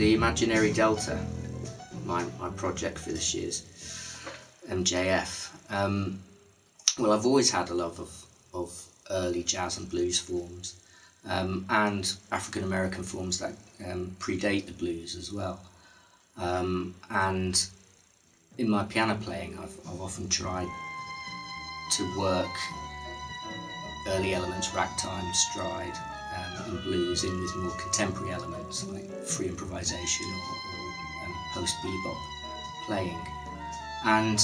the Imaginary Delta, my project for this year's MJF. Well, I've always had a love of early jazz and blues forms, and African American forms that predate the blues as well. And in my piano playing, I've often tried to work early elements, ragtime, stride, and blues in with more contemporary elements like free improvisation or post-bebop playing. And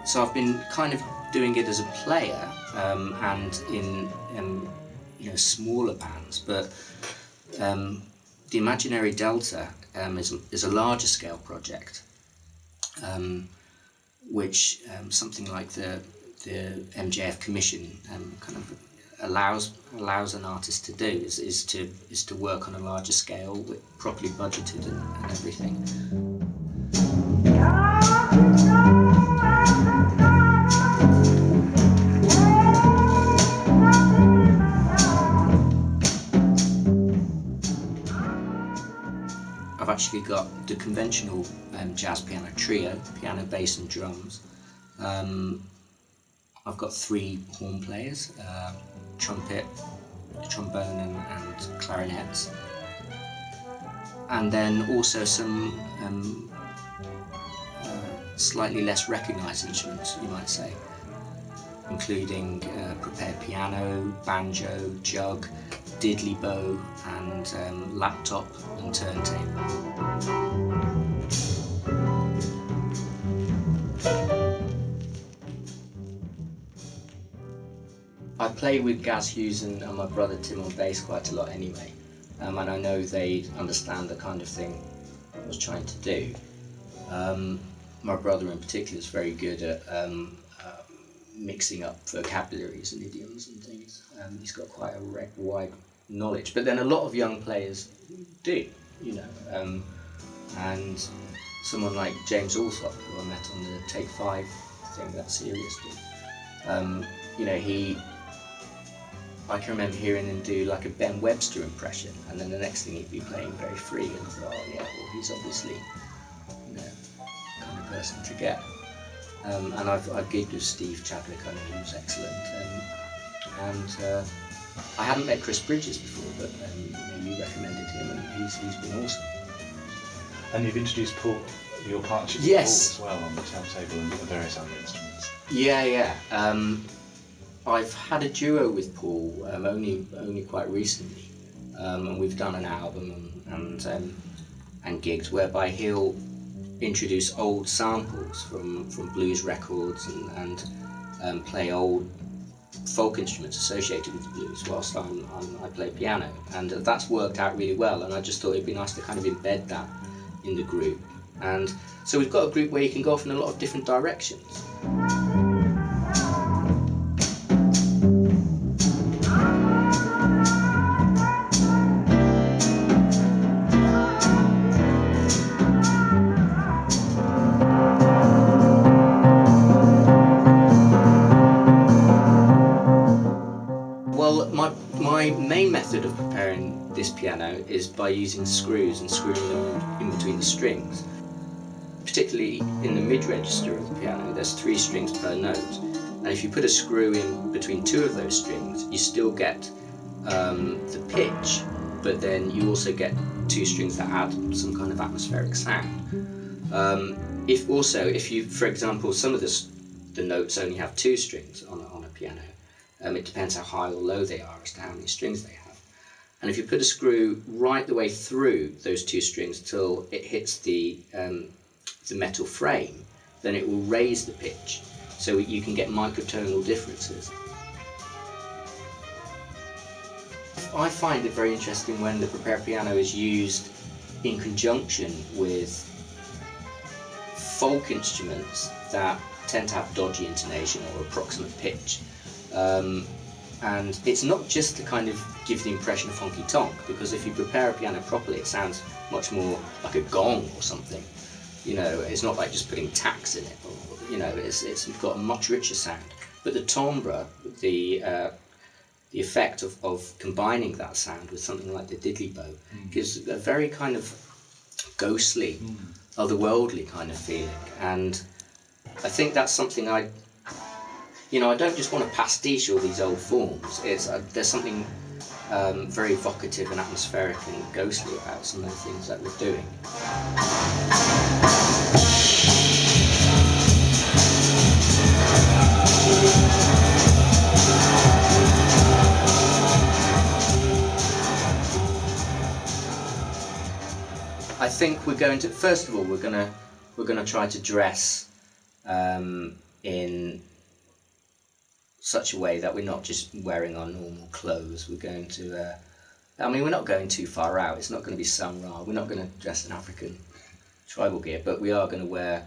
so I've been kind of doing it as a player and in smaller bands, but the Imaginary Delta is a larger scale project, which something like the MJF Commission kind of allows an artist to do is to work on a larger scale, properly budgeted and everything. I've actually got the conventional jazz piano trio, piano, bass and drums. I've got 3 horn players, trumpet, trombone and clarinets. And then also some slightly less recognised instruments, you might say, including prepared piano, banjo, jug, diddley bow and laptop and turntable. I play with Gaz Hughes and my brother Tim on bass quite a lot anyway, and I know they understand the kind of thing I was trying to do. My brother in particular is very good at mixing up vocabularies and idioms and things. He's got quite a wide knowledge, but then a lot of young players do, and someone like James Alsop, who I met on the Take 5 thing that Sirius did, I can remember hearing him do like a Ben Webster impression, and then the next thing he'd be playing very free, and I thought, oh yeah, well he's obviously the kind of person to get. And I've gigged with Steve Chadwick, I know he was excellent, and I hadn't met Chris Bridges before, but you recommended him, and he's been awesome. And you've introduced Paul, your partnership with Yes. Paul as well on the turntable and the various other instruments. Yeah. I've had a duo with Paul only quite recently, and we've done an album and gigs whereby he'll introduce old samples from blues records and play old folk instruments associated with the blues whilst I play piano, and that's worked out really well, and I just thought it'd be nice to kind of embed that in the group. And so we've got a group where you can go off in a lot of different directions. Well, my main method of preparing this piano is by using screws and screwing them in between the strings. Particularly in the mid-register of the piano, there's 3 strings per note, and if you put a screw in between 2 of those strings, you still get the pitch, but then you also get 2 strings that add some kind of atmospheric sound. If you, for example, some of the notes only have 2 strings on a piano. It depends how high or low they are as to how many strings they have. And if you put a screw right the way through those 2 strings till it hits the metal frame, then it will raise the pitch, so you can get microtonal differences. I find it very interesting when the prepared piano is used in conjunction with folk instruments that tend to have dodgy intonation or approximate pitch. And it's not just to kind of give the impression of honky tonk, because if you prepare a piano properly, it sounds much more like a gong or something. It's not like just putting tacks in it. It's got a much richer sound. But the timbre, the effect of combining that sound with something like the diddley bow, gives a very kind of ghostly, otherworldly kind of feeling. And I think that's something I don't just want to pastiche all these old forms. There's something very evocative and atmospheric and ghostly about some of the things that we're doing. I think we're going to, first of all, we're going to try to dress in such a way that we're not just wearing our normal clothes. We're going to, we're not going too far out. It's not going to be samurai. We're not going to dress in African tribal gear, but we are going to wear,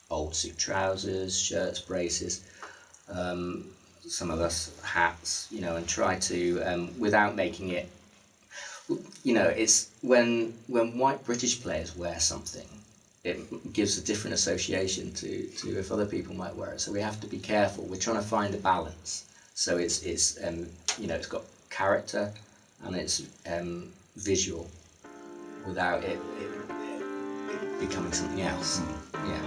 old suit trousers, shirts, braces, some of us hats, and try to, without making it, it's when white British players wear something, it gives a different association to if other people might wear it. So we have to be careful. We're trying to find a balance. So it's got character and it's visual without it becoming something else. Yeah.